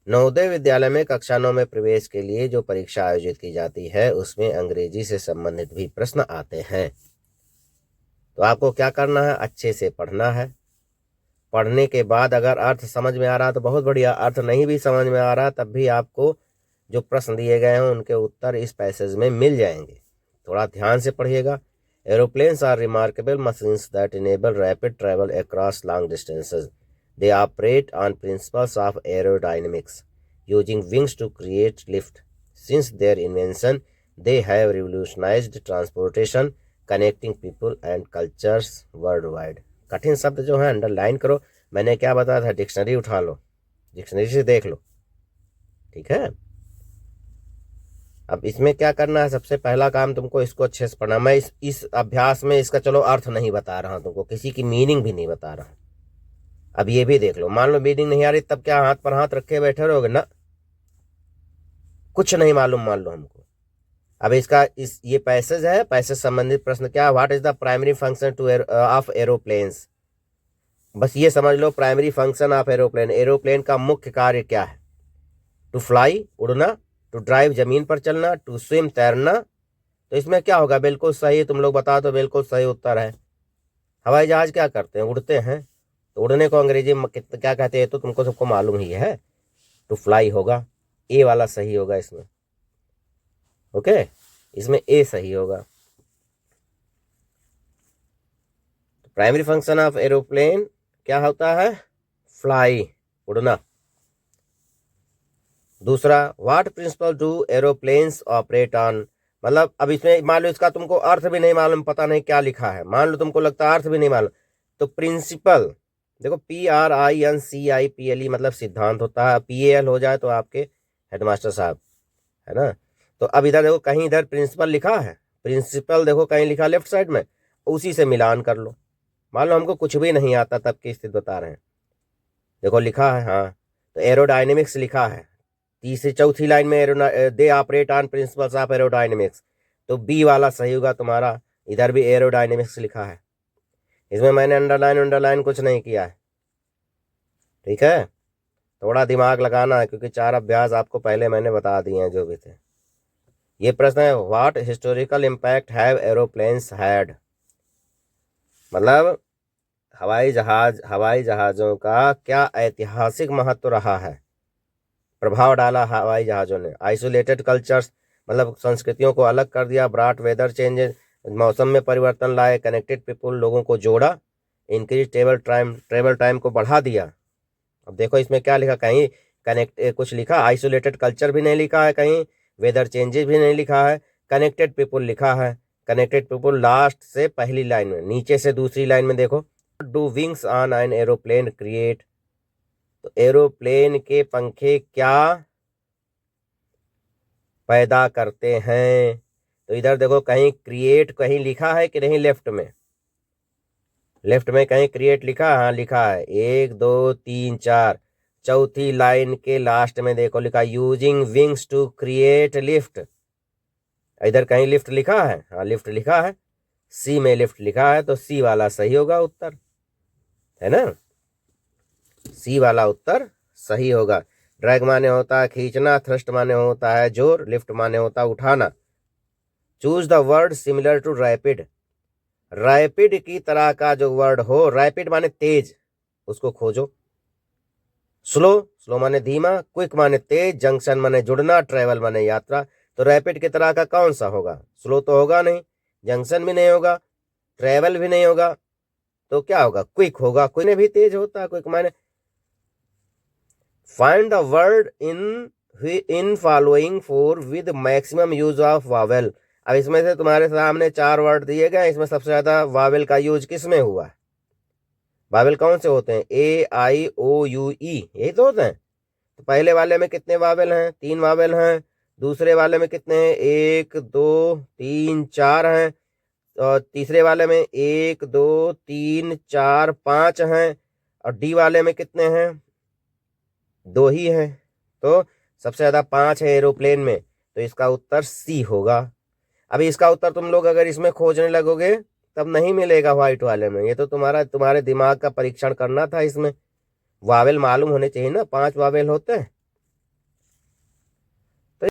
नवोदय विद्यालय में कक्षा 9 में प्रवेश के लिए जो परीक्षा आयोजित की जाती है उसमें अंग्रेजी से संबंधित भी प्रश्न आते हैं। तो आपको क्या करना है, अच्छे से पढ़ना है। पढ़ने के बाद अगर अर्थ समझ में आ रहा तो बहुत बढ़िया, अर्थ नहीं भी समझ में आ रहा तब भी आपको जो प्रश्न दिए गए हैं उनके उत्तर इस पैसेज में मिल जाएंगे। थोड़ा ध्यान से पढ़िएगा। Aeroplanes are remarkable machines that enable rapid travel across long distances. They operate on principles of aerodynamics, using wings to create lift. Since their invention, they have revolutionized transportation, connecting people and cultures worldwide. कठिन शब्द जो है underline करो। मैंने क्या बताया था, dictionary उठा लो, डिक्शनरी से देख लो, ठीक है। अब इसमें क्या करना है, सबसे पहला काम तुमको इसको अच्छे से पढ़ना। मैं इस अभ्यास में इसका चलो अर्थ नहीं बता रहा हूं तुमको, किसी की मीनिंग भी नहीं बता रहा हूं। अब ये भी देख लो, मान लो मीनिंग नहीं आ रही तब क्या हाथ पर हाथ रखे बैठे रहोगे ना, कुछ नहीं मालूम मान लो हमको। अब इसका ये पैसेज है, पैसेज संबंधित प्रश्न क्या, what is the primary function to of aeroplanes. बस ये समझ लो, primary function of aeroplane, aeroplane का मुख्य कार्य क्या है। टू फ्लाई, उड़ना, टू ड्राइव, जमीन पर चलना, टू स्विम, तैरना। तो इसमें क्या होगा, बिल्कुल सही, तुम लोग बता दो, बिल्कुल सही उत्तर है। हवाई जहाज क्या करते हैं, उड़ते हैं। तो उड़ने को अंग्रेजी में क्या कहते हैं तो तुमको सबको मालूम ही है, टू फ्लाई होगा। ए वाला सही होगा इसमें, ओके, इसमें ए सही होगा। प्राइमरी फंक्शन ऑफ एरोप्लेन क्या होता है, फ्लाई, उड़ना। दूसरा, what principle do aeroplanes operate on, मतलब अब इसमें मान लो इसका तुमको अर्थ भी नहीं मालूम, पता नहीं क्या लिखा है, मान लो तुमको लगता है अर्थ भी नहीं मालूम, तो प्रिंसिपल देखो, PRINCIPLE मतलब सिद्धांत होता है, PAL हो जाए तो आपके हेडमास्टर साहब, है ना। तो अब इधर देखो, कहीं इधर प्रिंसिपल लिखा है, प्रिंसिपल देखो कहीं लिखा लेफ्ट साइड में, उसी से मिलान कर लो। मान लो हमको कुछ भी नहीं आता तब की स्थिति बता रहे हैं, देखो लिखा है, हाँ, तो एरोडायनेमिक्स लिखा है, तीसरी चौथी लाइन में they operate on principles of aerodynamics, तो बी वाला सही होगा तुम्हारा। इधर भी एरोडायनेमिक्स लिखा है, इसमें मैंने अंडरलाइन कुछ नहीं किया है, ठीक है। थोड़ा दिमाग लगाना है क्योंकि 4 अभ्यास आपको पहले मैंने बता दिए हैं जो भी थे। ये प्रश्न है, what historical impact have aeroplanes had, मतलब हवाई जहाज़ों का क्या ऐतिहासिक महत्व रहा है, प्रभाव डाला हवाई जहाज़ों ने। आइसोलेटेड कल्चर्स, मतलब संस्कृतियों को अलग कर दिया। ब्रॉट वेदर चेंजेस, मौसम में परिवर्तन लाए। कनेक्टेड पीपुल, लोगों को जोड़ा। इंक्रीज ट्रेवल टाइम को बढ़ा दिया। अब देखो इसमें क्या लिखा, कहीं कुछ लिखा, आइसोलेटेड कल्चर भी नहीं लिखा है, कहीं वेदर चेंजेस भी नहीं लिखा है, कनेक्टेड पीपुल लिखा है। कनेक्टेड पीपुल लास्ट से पहली लाइन में, नीचे से दूसरी लाइन में देखो, do wings on an aeroplane create, तो एरोप्लेन के पंखे क्या पैदा करते हैं। तो इधर देखो कहीं क्रिएट कहीं लिखा है कि नहीं, लेफ्ट में कहीं क्रिएट लिखा, हाँ लिखा है, 1 2 3 4, चौथी लाइन के लास्ट में देखो लिखा, using wings to create lift. इधर कहीं लिफ्ट लिखा है, हाँ लिफ्ट लिखा है, सी में लिफ्ट लिखा है, तो सी वाला सही होगा उत्तर, है ना, सी वाला उत्तर सही होगा। ड्रैग माने होता है खींचना, थ्रस्ट माने होता है जोर, लिफ्ट माने होता है उठाना। Choose the word similar to rapid, rapid की तरह का जो वर्ड हो, रैपिड माने तेज, उसको खोजो। स्लो माने धीमा, क्विक माने तेज, जंक्शन माने जुड़ना, ट्रेवल माने यात्रा। तो रैपिड की तरह का कौन सा होगा, स्लो तो होगा नहीं, जंक्शन भी नहीं होगा, ट्रेवल भी नहीं होगा, तो क्या होगा, क्विक होगा। क्विक में भी तेज होता है, क्विक माने। Find the word in following four with maximum use of Wavell. अब इसमें से तुम्हारे सामने 4 वर्ड दिए गए, इसमें सबसे ज्यादा वावेल का यूज किस में हुआ है, वावेल कौन से होते हैं, AIOUE, यही तो होते हैं। तो पहले वाले में कितने वावेल हैं, 3 वावेल हैं। दूसरे वाले में कितने हैं, 1 2 3 4 हैं। और तीसरे वाले में 1 2 3 4 5 हैं। और डी वाले में कितने हैं, 2 ही हैं। तो सबसे ज्यादा 5 है एरोप्लेन में, तो इसका उत्तर सी होगा। अभी इसका उत्तर तुम लोग अगर इसमें खोजने लगोगे तब नहीं मिलेगा व्हाइट वाले में, ये तो तुम्हारे दिमाग का परीक्षण करना था। इसमें वावेल मालूम होने चाहिए ना, 5 वावेल होते हैं।